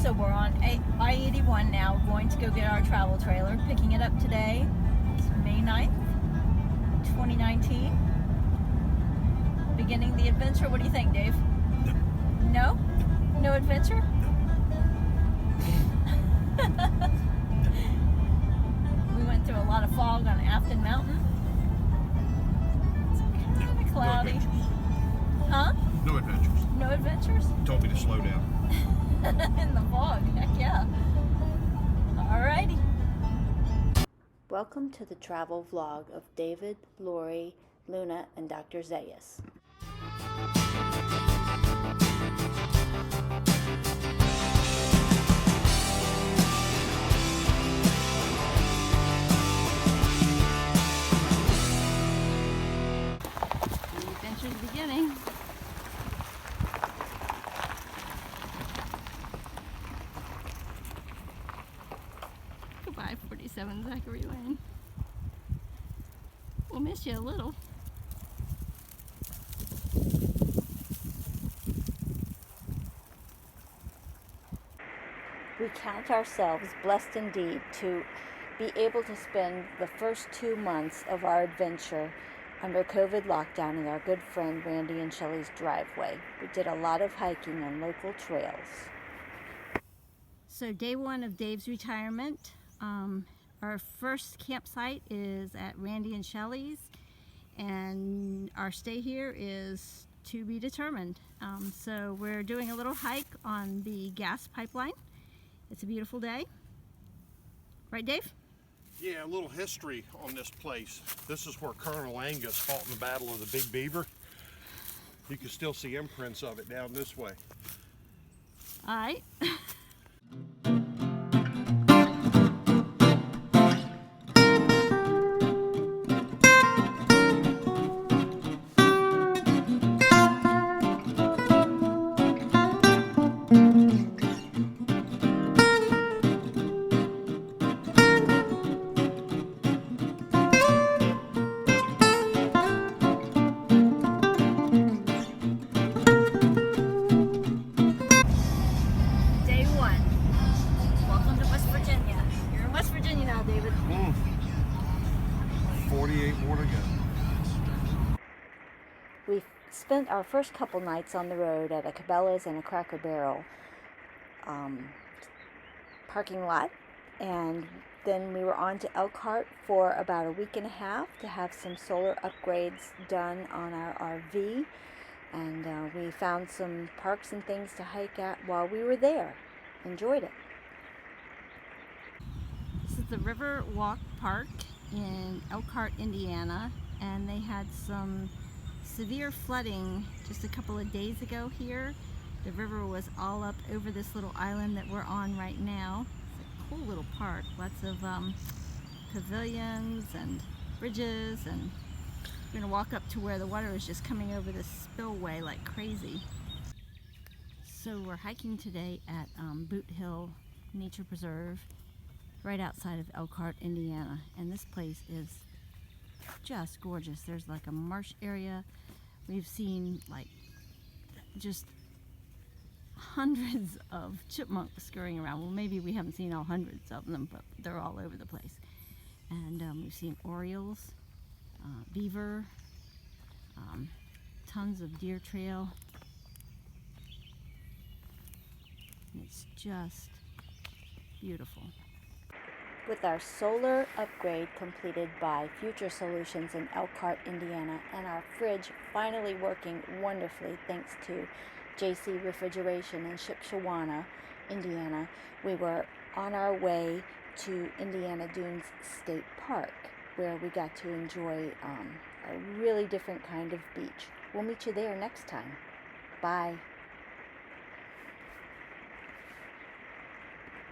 So we're on I-81 now, going to go get our travel trailer, picking it up today. It's May 9th, 2019. Beginning the adventure. What do you think, Dave? No? No adventure? We went through a lot of fog on Afton Mountain. It's kind of cloudy. Huh? No adventures. No adventures? Told me to slow down. In the fog, heck yeah. Alrighty. Welcome to the travel vlog of David, Lorrie, Luna, and Dr. Zaius. The adventure's beginning. Goodbye, 47 Zachary Lane. We'll miss you a little. We count ourselves blessed indeed to be able to spend the first 2 months of our adventure under COVID lockdown in our good friend Randy and Shelley's driveway. We did a lot of hiking on local trails. So day one of Dave's retirement. Our first campsite is at Randy and Shelley's, and our stay here is to be determined. So we're doing a little hike on the gas pipeline. It's a beautiful day. Right, Dave? Yeah, a little history on this place. This is where Colonel Angus fought in the Battle of the Big Beaver. You can still see imprints of it down this way. All right. Day one. Welcome to West Virginia. You're in West Virginia now, David. 48 more to go. We spent our first couple nights on the road at a Cabela's and a Cracker Barrel parking lot, and then we were on to Elkhart for about a week and a half to have some solar upgrades done on our RV, and we found some parks and things to hike at while we were there. Enjoyed it. This is the River Walk Park in Elkhart, Indiana, and they had some severe flooding just a couple of days ago here. The river was all up over this little island that we're on right now. It's a cool little park, lots of pavilions and bridges, and we're gonna walk up to where the water is just coming over this spillway like crazy. So we're hiking today at Boot Hill Nature Preserve, right outside of Elkhart, Indiana, and this place is just gorgeous. There's like a marsh area. We've seen like just hundreds of chipmunks scurrying around. Well, maybe we haven't seen all hundreds of them, but they're all over the place. And we've seen orioles, beaver, tons of deer trail. And it's just beautiful. With our solar upgrade completed by Future Solutions in Elkhart, Indiana, and our fridge finally working wonderfully thanks to JC Refrigeration in Shipshewana, Indiana, we were on our way to Indiana Dunes State Park, where we got to enjoy a really different kind of beach. We'll meet you there next time. Bye.